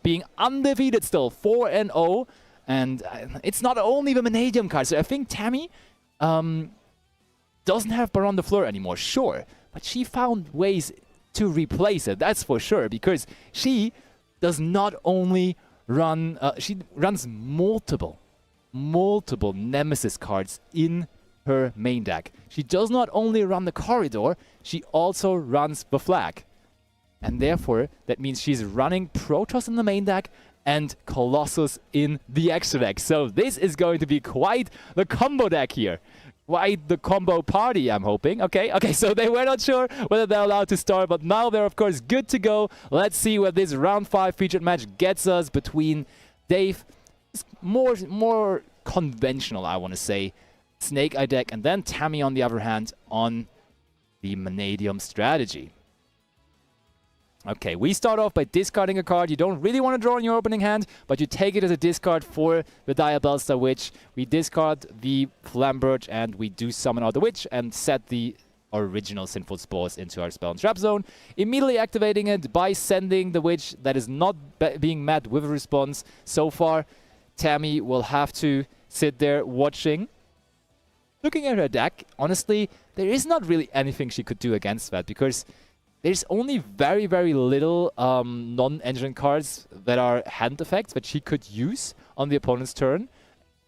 being undefeated still, 4-0. And it's not only the Mannadium card. So I think Tammy doesn't have Baron de Fleur anymore, sure. But she found ways to replace it, that's for sure. Because she does not only run... she runs multiple Nemesis cards in her main deck. She does not only run the Corridor, she also runs the Flag. And therefore, that means she's running Protoss in the main deck and Colossus in the extra deck. So this is going to be quite the combo deck here. Quite the combo party, I'm hoping. Okay, so they were not sure whether they're allowed to start, but now they're, of course, good to go. Let's see what this round 5 featured match gets us between Dave, more conventional, I want to say, Snake Eye deck, and then Tammy, on the other hand, on the Mannadium strategy. Okay, we start off by discarding a card you don't really want to draw in your opening hand, but you take it as a discard for the Diabellstar Witch. We discard the Flamberge and we do summon out the Witch and set the original Sinful Spores into our spell and trap zone, immediately activating it by sending the Witch that is not being met with a response. So far, Tammy will have to sit there watching. Looking at her deck, honestly, there is not really anything she could do against that, because there's only very, very little non-engine cards that are hand effects that she could use on the opponent's turn.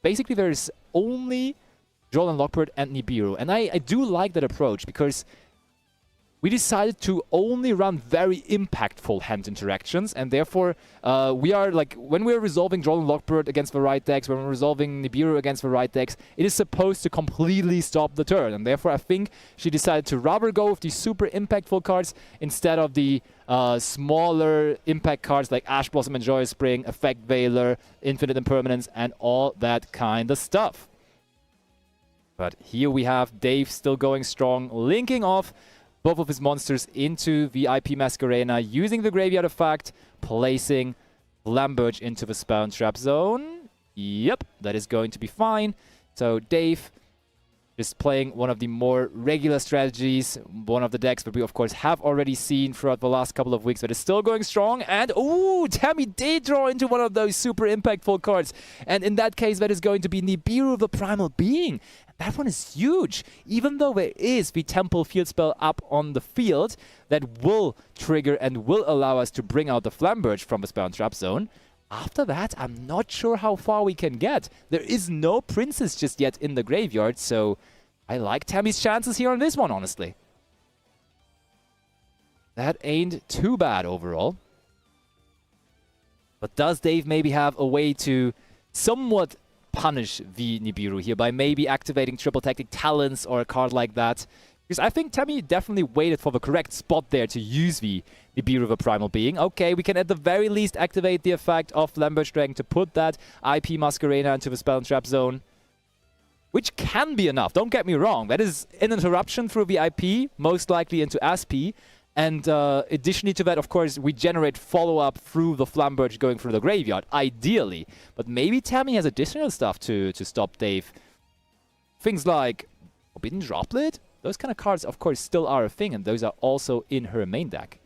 Basically, there's only Droll and Lockbird and Nibiru. And I do like that approach, because we decided to only run very impactful hand interactions, and therefore we are like, when we're resolving Droll and Lockbird against the right decks, when we're resolving Nibiru against the right decks, it is supposed to completely stop the turn. And therefore I think she decided to rather go with these super impactful cards instead of the smaller impact cards like Ash Blossom and Joyous Spring, Effect Veiler, Infinite Impermanence, and all that kind of stuff. But here we have Dave still going strong, linking off both of his monsters into the IP Masquerena, using the Graveyard Effect, placing Flamberge into the Spell and Trap Zone. Yep, that is going to be fine. So Dave just playing one of the more regular strategies, one of the decks that we, of course, have already seen throughout the last couple of weeks, but is still going strong. And, ooh, Tammy did draw into one of those super impactful cards. And in that case, that is going to be Nibiru, the Primal Being. That one is huge. Even though there is the Temple Field spell up on the field that will trigger and will allow us to bring out the Flamberge from the Spell and Trap Zone, after that, I'm not sure how far we can get. There is no Princess just yet in the graveyard, so I like Tammy's chances here on this one, honestly. That ain't too bad overall. But does Dave maybe have a way to somewhat punish the Nibiru here by maybe activating Triple Tactic Talents or a card like that? Because I think Tammy definitely waited for the correct spot there to use the Nibiru, the Primal Being. Okay, we can at the very least activate the effect of Flamberge Dragon to put that IP Masquerena into the Spell and Trap Zone, which can be enough, don't get me wrong. That is an interruption through the IP, most likely into SP. And additionally to that, of course, we generate follow-up through the Flamberge going through the graveyard, ideally. But maybe Tammy has additional stuff to stop Dave. Things like Forbidden Droplet? Those kind of cards, of course, still are a thing, and those are also in her main deck.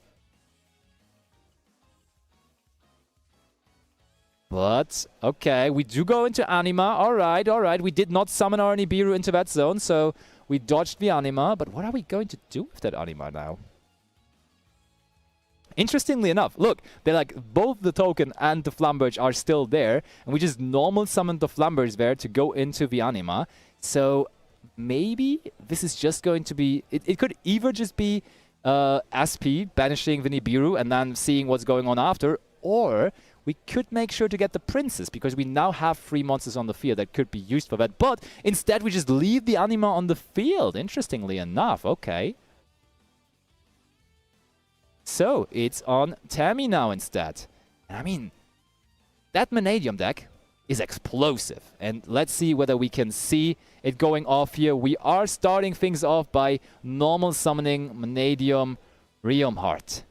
But, okay, we do go into Anima. All right. We did not summon our Nibiru into that zone, so we dodged the Anima. But what are we going to do with that Anima now? Interestingly enough, look, they're like, both the token and the Flamberge are still there, and we just normal summoned the Flamberge there to go into the Anima. So maybe this is just going to be... It could either just be SP, banishing the Nibiru and then seeing what's going on after, or we could make sure to get the Princess, because we now have 3 monsters on the field that could be used for that. But instead, we just leave the Anima on the field, interestingly enough. Okay. So, it's on Tammy now instead. And I mean, that Mannadium deck is explosive. And let's see whether we can see it going off here. We are starting things off by normal summoning Mannadium Realm Heart.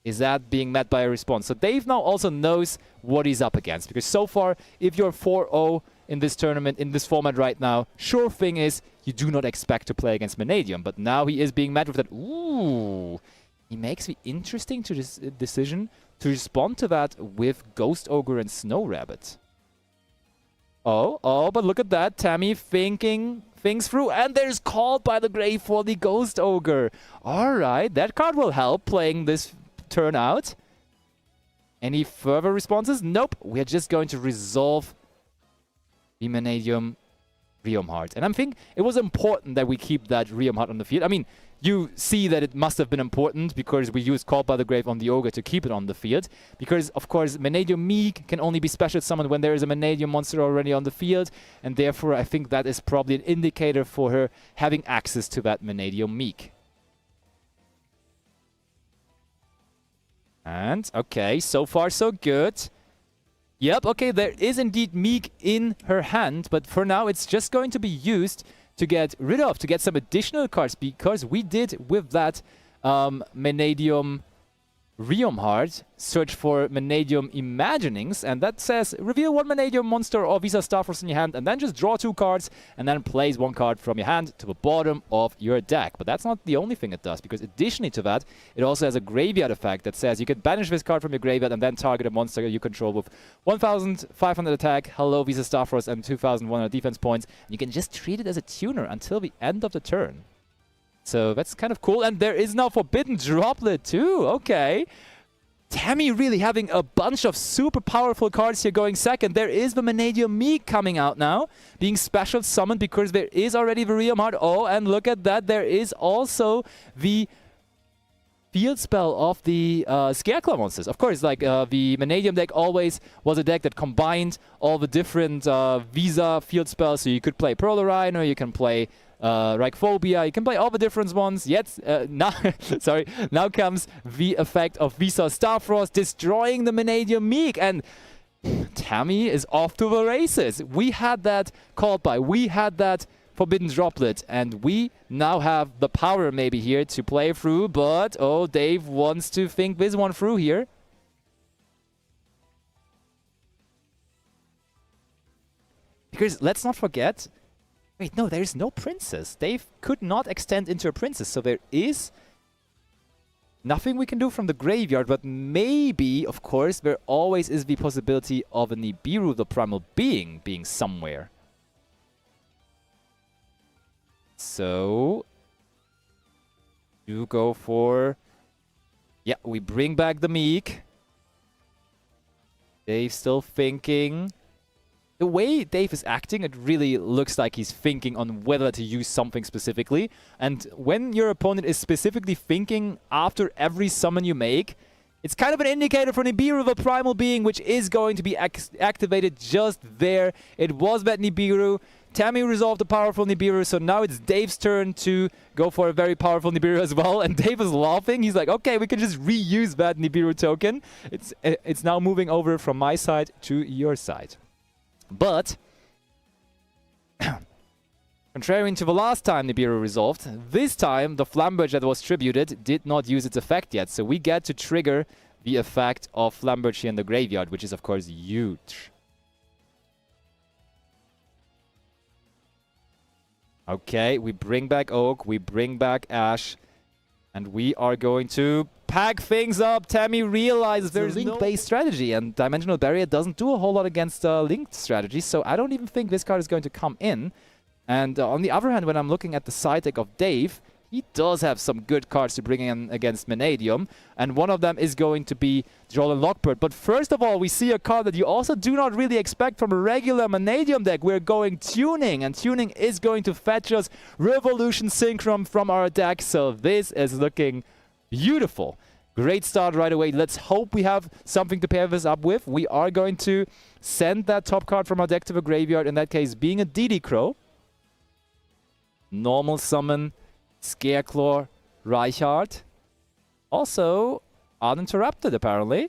Is that being met by a response? So Dave now also knows what he's up against. Because so far, if you're 4-0 in this tournament, in this format right now, sure thing is you do not expect to play against Mannadium. But now he is being met with that. Ooh. He makes the interesting decision to respond to that with Ghost Ogre and Snow Rabbit. Oh, but look at that. Tammy thinking things through. And there's Called by the Grave for the Ghost Ogre. Alright, that card will help playing this turn out. Any further responses? Nope. We're just going to resolve the Mannadium Realm Heart. And I think it was important that we keep that Realm Heart on the field. I mean, you see that it must have been important because we used Called by the Grave on the Ogre to keep it on the field. Because, of course, Mannadium Meek can only be special summoned when there is a Mannadium monster already on the field. And therefore, I think that is probably an indicator for her having access to that Mannadium Meek. And, okay, so far so good. Yep, okay, there is indeed Meek in her hand, but for now it's just going to be used to get rid of, to get some additional cards, because we did with that Mannadium Realm Heart search for Mannadium Imaginings, and that says reveal one Mannadium monster or Visa Starforce in your hand, and then just draw 2 cards, and then place 1 card from your hand to the bottom of your deck. But that's not the only thing it does, because additionally to that, it also has a graveyard effect that says you can banish this card from your graveyard and then target a monster you control with 1,500 attack, hello Visa Starforce, and 2,100 defense points. And you can just treat it as a tuner until the end of the turn. So that's kind of cool. And there is now Forbidden Droplet too. Okay. Tammy really having a bunch of super powerful cards here going second. There is the Mannadium Meek coming out now, being special summoned because there is already the Realm Heart. Oh, and look at that. There is also the field spell of the Scareclaw monsters. Of course, like the Mannadium deck always was a deck that combined all the different Visa field spells. So you could play Pearl Rhino, you can play Reichphobia, you can play all the different ones. Yet, now, sorry, now comes the effect of Visa Starfrost destroying the Mannadium Meek, and Tammy is off to the races. We had that Called by, we had that Forbidden Droplet, and we now have the power maybe here to play through, but oh, Dave wants to think this one through here. Because let's not forget, wait, no, there is no princess. Dave could not extend into a princess, so there is nothing we can do from the graveyard, but maybe, of course, there always is the possibility of a Nibiru, the Primal Being, being somewhere. So, you go for... yeah, we bring back the Meek. Dave's still thinking. The way Dave is acting, it really looks like he's thinking on whether to use something specifically. And when your opponent is specifically thinking after every summon you make, it's kind of an indicator for Nibiru, the Primal Being, which is going to be activated just there. It was that Nibiru. Tammy resolved the powerful Nibiru, so now it's Dave's turn to go for a very powerful Nibiru as well. And Dave is laughing. He's like, okay, we can just reuse that Nibiru token. It's now moving over from my side to your side. But, contrary to the last time Nibiru resolved, this time the Flamberge that was tributed did not use its effect yet. So we get to trigger the effect of Flamberge here in the graveyard, which is of course huge. Okay, we bring back Oak, we bring back Ash, and we are going to pack things up. Tammy realizes there's a link-based strategy, and Dimensional Barrier doesn't do a whole lot against linked strategies, so I don't even think this card is going to come in. And on the other hand, when I'm looking at the side deck of Dave, he does have some good cards to bring in against Mannadium, and one of them is going to be Droll Lockbird. But first of all, we see a card that you also do not really expect from a regular Mannadium deck. We're going Tuning, and Tuning is going to fetch us Revolution Synchron from our deck, so this is looking beautiful. Great start right away. Let's hope we have something to pair this up with. We are going to send that top card from our deck to the graveyard, in that case being a DD Crow. Normal summon Scareclaw, Reichardt. Also uninterrupted, apparently.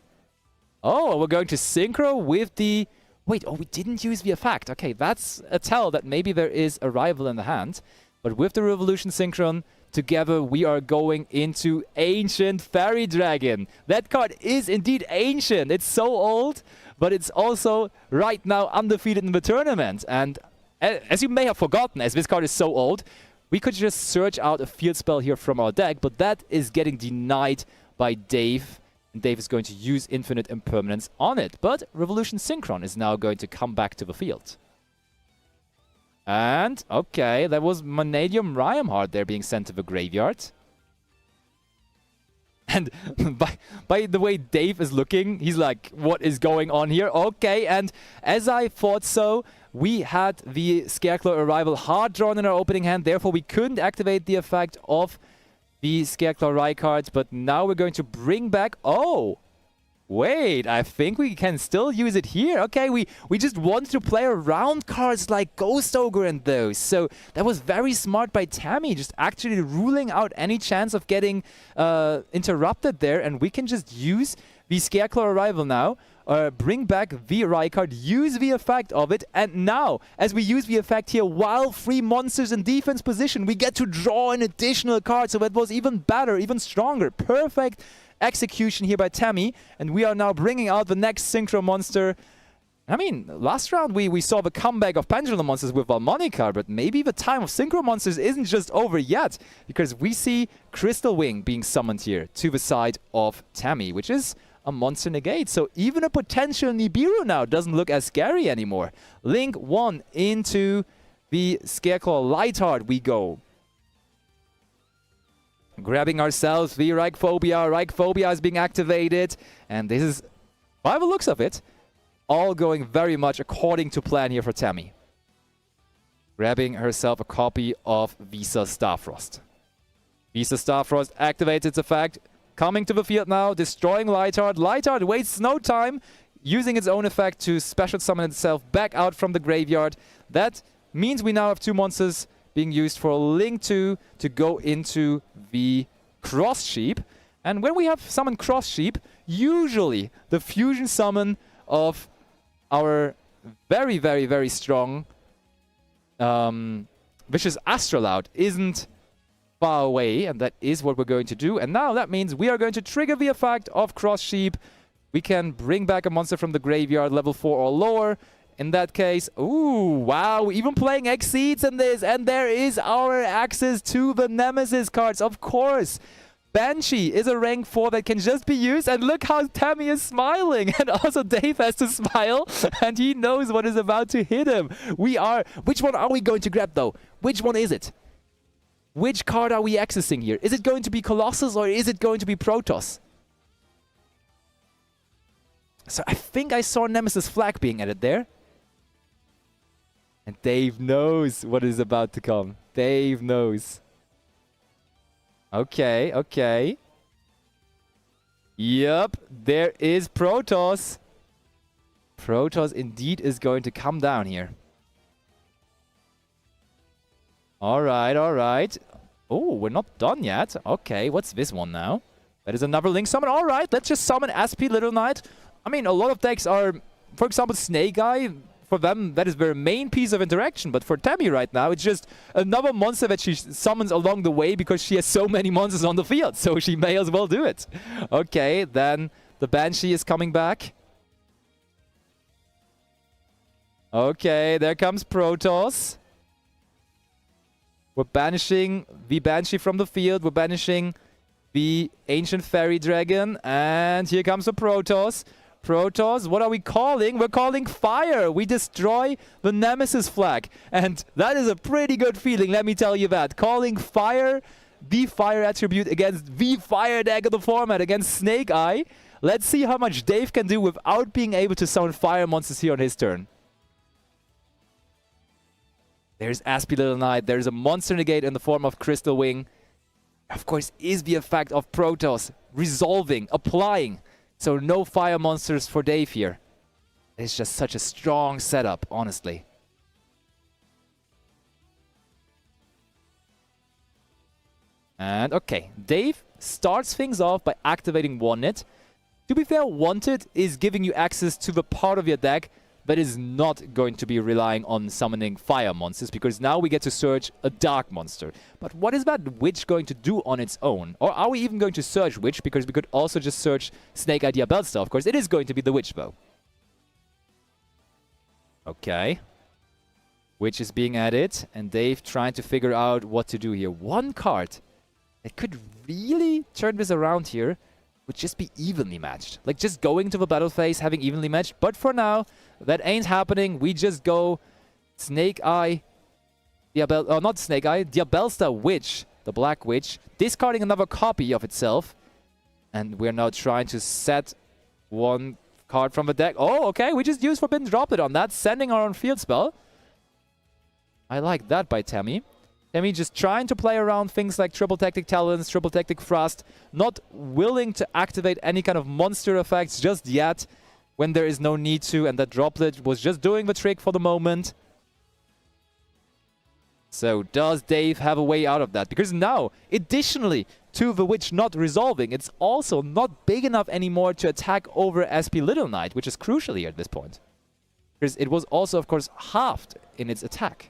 Oh, we're going to synchro with the... wait, oh, we didn't use the effect. Okay, that's a tell that maybe there is a rival in the hand. But with the Revolution Synchron, together we are going into Ancient Fairy Dragon. That card is indeed ancient. It's so old, but it's also right now undefeated in the tournament. And as you may have forgotten, as this card is so old, we could just search out a field spell here from our deck, but that is getting denied by Dave And Dave is going to use Infinite Impermanence on it. But Revolution Synchron is now going to come back to the field. And, okay, that was Mannadium Rhymeheart there being sent to the graveyard. And by the way Dave is looking, he's like, what is going on here? Okay, and as I thought so, we had the Scareclaw Arrival hard drawn in our opening hand, therefore we couldn't activate the effect of the Scareclaw Rai cards, but now we're going to bring back... Oh! Wait, I think we can still use it here. Okay, we just wanted to play around cards like Ghost Ogre and those. So that was very smart by Tammy, just actually ruling out any chance of getting interrupted there. And we can just use the Scareclaw Arrival now, bring back the Rai card, use the effect of it. And now, as we use the effect here, while 3 monsters in defense position, we get to draw an additional card. So that was even better, even stronger. Perfect execution here by Tammy, and we are now bringing out the next Synchro monster. I mean, last round we saw the comeback of Pendulum monsters with Valmonica, but maybe the time of Synchro monsters isn't just over yet, because we see Crystal Wing being summoned here to the side of Tammy, which is a monster negate. So even a potential Nibiru now doesn't look as scary anymore. Link 1 into the Scareclaw Lightheart we go. Grabbing ourselves the Reichphobia. Reichphobia is being activated. And this is, by the looks of it, all going very much according to plan here for Tammy. Grabbing herself a copy of Visa Starfrost. Visa Starfrost activates its effect. Coming to the field now, destroying Lightheart. Lightheart wastes no time, using its own effect to special summon itself back out from the graveyard. That means we now have 2 monsters being used for Link 2 to go into the Cross Sheep. And when we have summoned Cross Sheep, usually the fusion summon of our very, very, very strong Vicious Astrolaut isn't far away, and that is what we're going to do. And now that means we are going to trigger the effect of Cross Sheep. We can bring back a monster from the graveyard, level 4 or lower. In that case, ooh, wow, even playing Exceeds in this, and there is our access to the Nemesis cards, of course. Banshee is a rank 4 that can just be used, and look how Tammy is smiling, and also Dave has to smile, and he knows what is about to hit him. Which one are we going to grab though? Which one is it? Which card are we accessing here? Is it going to be Colossus or is it going to be Protoss? So I think I saw Nemesis Flag being added there. And Dave knows what is about to come. Dave knows. Okay, okay. Yep, there is Protoss. Protoss indeed is going to come down here. Alright, alright. Oh, we're not done yet. Okay, what's this one now? That is another Link summon. Alright, let's just summon SP Little Knight. I mean, a lot of decks are, for example, Snake Eye. For them, that is their main piece of interaction. But for Tammy right now, it's just another monster that she summons along the way because she has so many monsters on the field. So she may as well do it. Okay, then the Banshee is coming back. Okay, there comes Protoss. We're banishing the Banshee from the field. We're banishing the Ancient Fairy Dragon. And here comes the Protoss. Protoss, what are we calling? We're calling Fire. We destroy the Nemesis Flag. And that is a pretty good feeling, let me tell you that. Calling Fire, the Fire attribute against the Fire deck of the format, against Snake Eye. Let's see how much Dave can do without being able to summon Fire monsters here on his turn. There's Aspie Little Knight. There's a monster negate in the form of Crystal Wing. Of course, is the effect of Protoss resolving, applying. So no fire monsters for Dave here. It's just such a strong setup, honestly. And okay, Dave starts things off by activating Wanted. To be fair, Wanted is giving you access to the part of your deck that is not going to be relying on summoning fire monsters, because now we get to search a dark monster. But what is that Witch going to do on its own? Or are we even going to search Witch? Because we could also just search Snake Eye Diabellstar. Of course, it is going to be the Witch, though. Okay. Witch is being added, and Dave trying to figure out what to do here. One card that could really turn this around here would just be evenly matched. Like, just going to the battle phase, having evenly matched. But for now, that ain't happening. We just go Snake Eye, not Snake Eye, Diabelsta Witch, the Black Witch, discarding another copy of itself. And we're now trying to set one card from the deck. Oh, okay, we just used Forbidden Droplet on that, sending our own field spell. I like that by Tammy. Tammy just trying to play around things like Triple Tactic Talons, Triple Tactic Thrust, not willing to activate any kind of monster effects just yet when there is no need to, and that Droplet was just doing the trick for the moment. So does Dave have a way out of that? Because now, additionally to the Witch not resolving, it's also not big enough anymore to attack over SP Little Knight, which is crucial here at this point. Because it was also, of course, halved in its attack.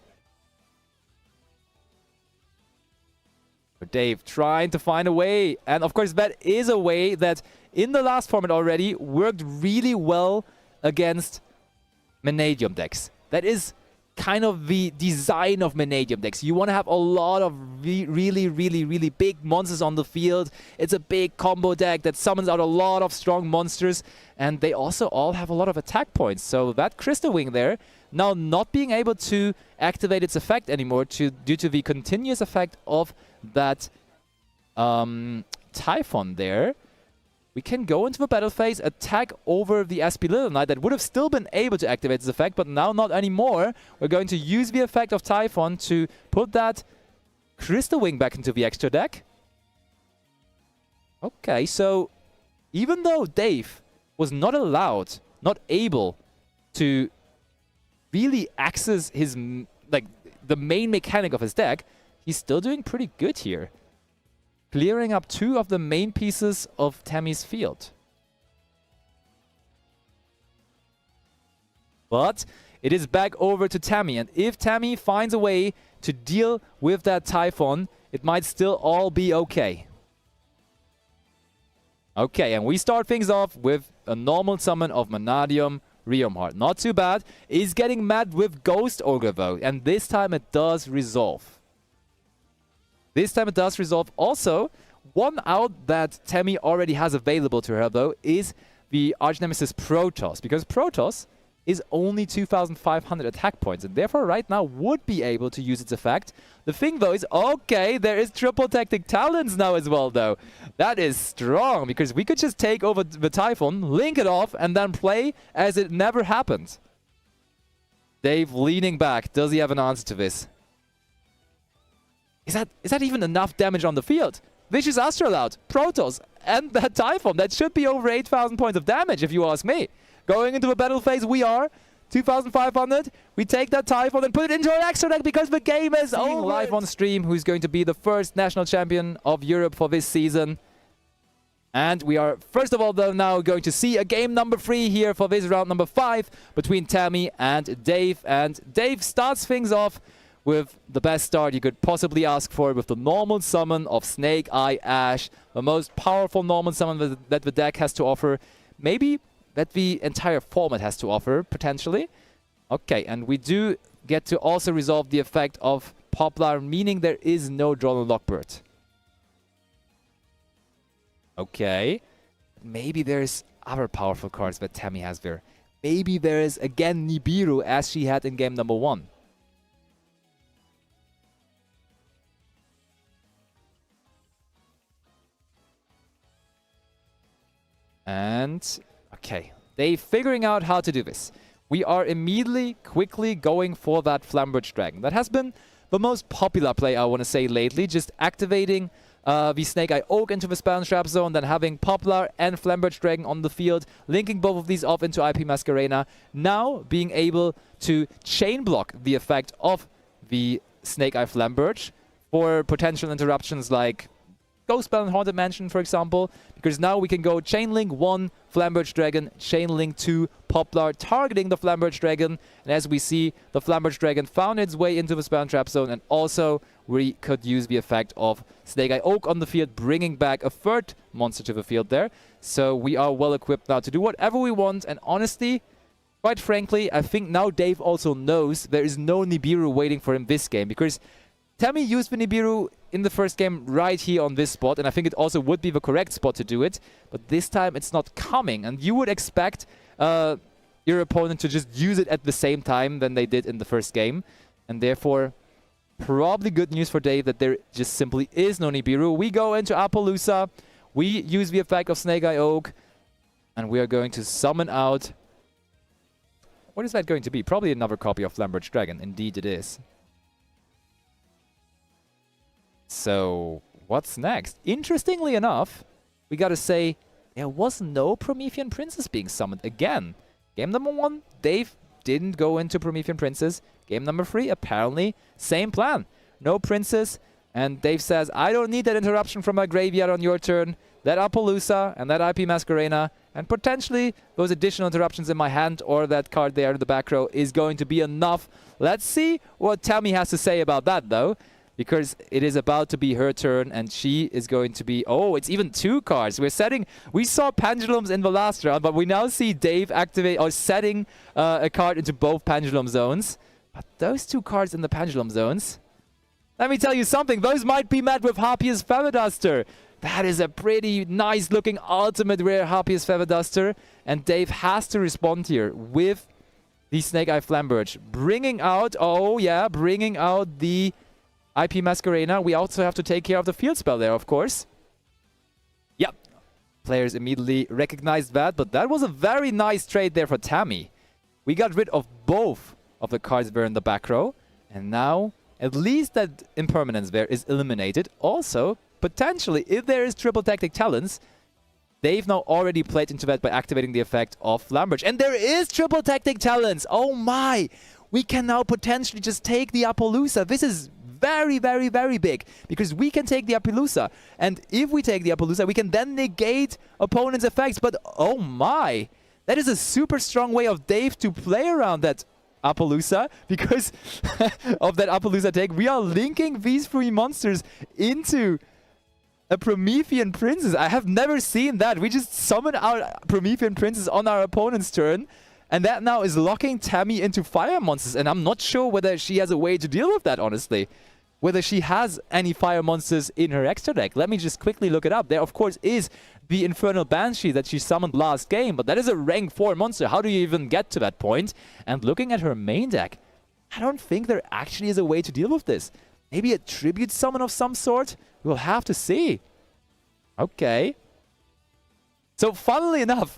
Dave trying to find a way, and of course that is a way that in the last format already worked really well against Mannadium decks. That is kind of the design of Mannadium decks. You want to have a lot of really big monsters on the field. It's a big combo deck that summons out a lot of strong monsters, and they also all have a lot of attack points. So that Crystal Wing there, now not being able to activate its effect anymore due to the continuous effect of that Typhon there, we can go into the battle phase, attack over the SP Little Knight that would have still been able to activate this effect, but now not anymore. We're going to use the effect of Typhon to put that Crystal Wing back into the extra deck. Okay, so even though Dave was not allowed, not able to really access his, like, the main mechanic of his deck, he's still doing pretty good here, clearing up 2 of the main pieces of Tammy's field. But it is back over to Tammy, and if Tammy finds a way to deal with that Typhon, it might still all be okay. Okay, and we start things off with a normal summon of Mannadium Realmheart. Not too bad. Is getting mad with Ghost Ogre though, and this time it does resolve. This time it does resolve. Also, one out that Tammy already has available to her though is the Archnemesis Protoss, because Protoss is only 2,500 attack points, and therefore right now would be able to use its effect. The thing though is, okay, there is Triple Tactic Talons now as well though. That is strong, because we could just take over the Typhon, link it off, and then play as it never happened. Dave leaning back. Does he have an answer to this? Is that even enough damage on the field? Vicious Astral out, Protoss, and that Typhon. That should be over 8,000 points of damage if you ask me. Going into the battle phase, we are 2,500. We take that Typhon and put it into our extra deck because the game is over. Live on stream, who's going to be the first national champion of Europe for this season. And we are, first of all, though, now going to see a game number 3 here for this round number 5 between Tammy and Dave. And Dave starts things off with the best start you could possibly ask for, with the normal summon of Snake Eye Ash, the most powerful normal summon that the deck has to offer. Maybe that the entire format has to offer, potentially. Okay, and we do get to also resolve the effect of Poplar, meaning there is no Droll and Lockbird. Okay, maybe there's other powerful cards that Tammy has there. Maybe there is again Nibiru as she had in game number 1. And okay, they figuring out how to do this. We are immediately, quickly going for that Flambridge Dragon. That has been the most popular play, I want to say, lately. Just activating the Snake Eye Oak into the Spell and Trap Zone, then having Poplar and Flambridge Dragon on the field, linking both of these off into IP Masquerena. Now being able to chain block the effect of the Snake Eye Flambridge for potential interruptions like Ghost Spell and Haunted Mansion, for example, because now we can go Chain Link 1 Flambridge Dragon, Chain Link 2 Poplar, targeting the Flambridge Dragon. And as we see, the Flambridge Dragon found its way into the Spell and Trap Zone, and also we could use the effect of Snake Eye Oak on the field, bringing back a third monster to the field there. So we are well equipped now to do whatever we want, and honestly, quite frankly, I think now Dave also knows there is no Nibiru waiting for him this game, because Tammy used Nibiru in the first game right here on this spot, and I think it also would be the correct spot to do it, but this time it's not coming, and you would expect your opponent to just use it at the same time than they did in the first game, and therefore probably good news for Dave that there just simply is no Nibiru. We go into Appaloosa, we use the effect of Snake Eye Oak, and we are going to summon out... What is that going to be? Probably another copy of Flambridge Dragon. Indeed it is. So, what's next? Interestingly enough, we gotta say, there was no Promethean Princess being summoned again. Game number 1, Dave didn't go into Promethean Princess. Game number 3, apparently, same plan. No Princess, and Dave says, I don't need that interruption from my graveyard on your turn. That Appaloosa and that IP Masquerena, and potentially those additional interruptions in my hand or that card there in the back row is going to be enough. Let's see what Tammy has to say about that, though. Because it is about to be her turn, and she is going to be... Oh, it's even 2 cards. We saw Pendulums in the last round, but we now see Dave activate or setting a card into both Pendulum zones. But those 2 cards in the Pendulum zones... Let me tell you something. Those might be met with Harpious Feather Duster. That is a pretty nice-looking ultimate rare Harpious Feather Duster. And Dave has to respond here with the Snake Eye Flambridge. Bringing out... Oh, yeah. Bringing out the... IP Masquerena. We also have to take care of the field spell there, of course. Yep. Players immediately recognized that, but that was a very nice trade there for Tammy. We got rid of both of the cards there in the back row, and now at least that impermanence there is eliminated. Also, potentially, if there is triple tactic talents, they've now already played into that by activating the effect of Flambridge. And there is triple tactic talents! Oh my! We can now potentially just take the Appaloosa. This is very, very, very big, because we can take the Appaloosa, and if we take the Appaloosa, we can then negate opponent's effects. But oh my, that is a super strong way of Dave to play around that Appaloosa, because of that Appaloosa take. We are linking these 3 monsters into a Promethean Princess. I have never seen that. We just summon our Promethean Princess on our opponent's turn, and that now is locking Tammy into fire monsters, and I'm not sure whether she has a way to deal with that, honestly. Whether she has any fire monsters in her extra deck. Let me just quickly look it up. There, of course, is the Infernal Banshee that she summoned last game, but that is a rank 4 monster. How do you even get to that point? And looking at her main deck, I don't think there actually is a way to deal with this. Maybe a tribute summon of some sort? We'll have to see. Okay. So, funnily enough,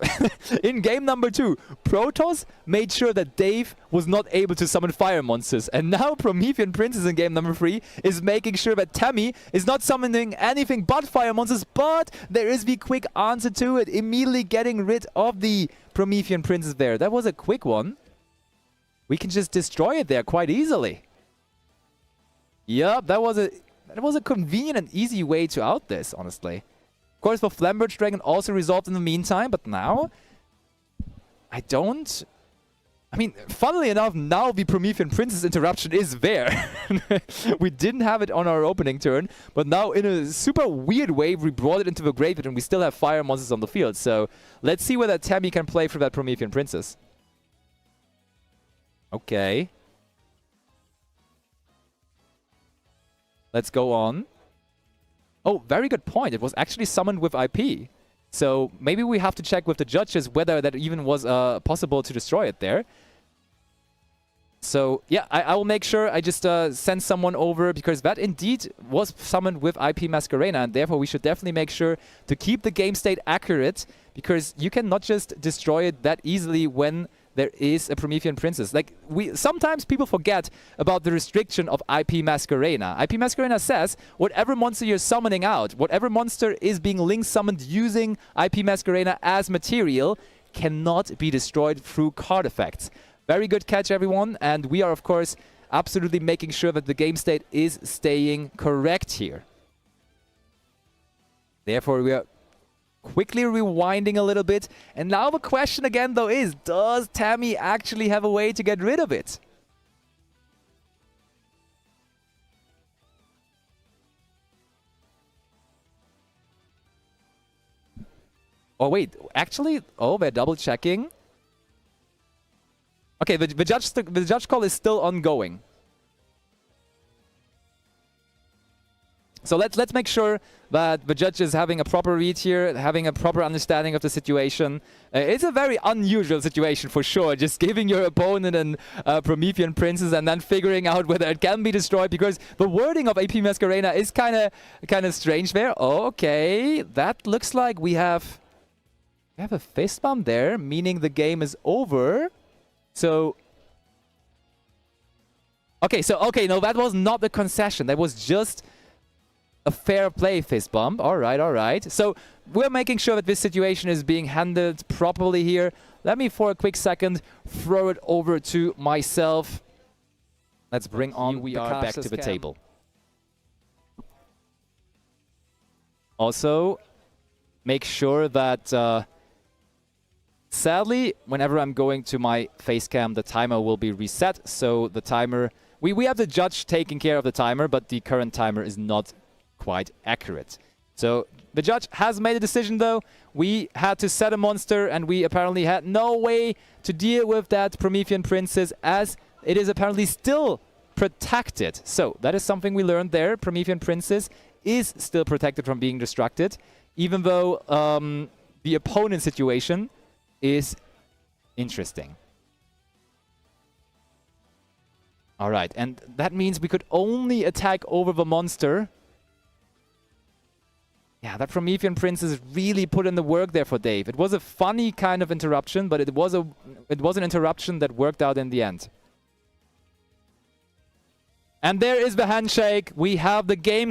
in game number 2, Protoss made sure that Dave was not able to summon fire monsters. And now Promethean Princess in game number 3 is making sure that Tammy is not summoning anything but fire monsters, but there is the quick answer to it, immediately getting rid of the Promethean Princess there. That was a quick one. We can just destroy it there quite easily. Yup, that was a convenient and easy way to out this, honestly. Of course, the Flambridge Dragon also resolved in the meantime, but now I mean, funnily enough, now the Promethean Princess interruption is there. We didn't have it on our opening turn, but now in a super weird way, we brought it into the graveyard and we still have fire monsters on the field. So let's see whether Tammy can play for that Promethean Princess. Okay. Let's go on. Oh, very good point. It was actually summoned with IP. So maybe we have to check with the judges whether that even was possible to destroy it there. So yeah, I will make sure I just send someone over, because that indeed was summoned with IP Masquerena, and therefore we should definitely make sure to keep the game state accurate, because you cannot just destroy it that easily when there is a Promethean Princess. Like, sometimes people forget about the restriction of IP Masquerena. IP Masquerena says whatever monster you're summoning out, whatever monster is being link summoned using IP Masquerena as material, cannot be destroyed through card effects. Very good catch, everyone, and we are, of course, absolutely making sure that the game state is staying correct here. Therefore, we are quickly rewinding a little bit. And now the question again, though, is, does Tammy actually have a way to get rid of it? Oh, wait. Actually, oh, they're double-checking. Okay, the judge call is still ongoing. So let's make sure that the judge is having a proper read here, having a proper understanding of the situation. It's a very unusual situation for sure, just giving your opponent an Promethean Princess and then figuring out whether it can be destroyed, because the wording of AP Masquerena is kind of strange there. Okay, that looks like we have a fist bump there, meaning the game is over. So okay, no, that was not the concession. That was just a fair play fist bump. All right. So we're making sure that this situation is being handled properly here. Let me, for a quick second, throw it over to myself. Let's bring on the card back to the table. Also, make sure that, sadly, whenever I'm going to my face cam, the timer will be reset. So the timer, we have the judge taking care of the timer, but the current timer is not quite accurate. So the judge has made a decision, though. We had to set a monster, and we apparently had no way to deal with that Promethean Princess, as it is apparently still protected. So that is something we learned there. Promethean Princess is still protected from being destructed, even though the opponent situation is interesting. All right, and that means we could only attack over the monster. Yeah, that Promethean Princess really put in the work there for Dave. It was a funny kind of interruption, but it was an interruption that worked out in the end. And there is the handshake. We have the game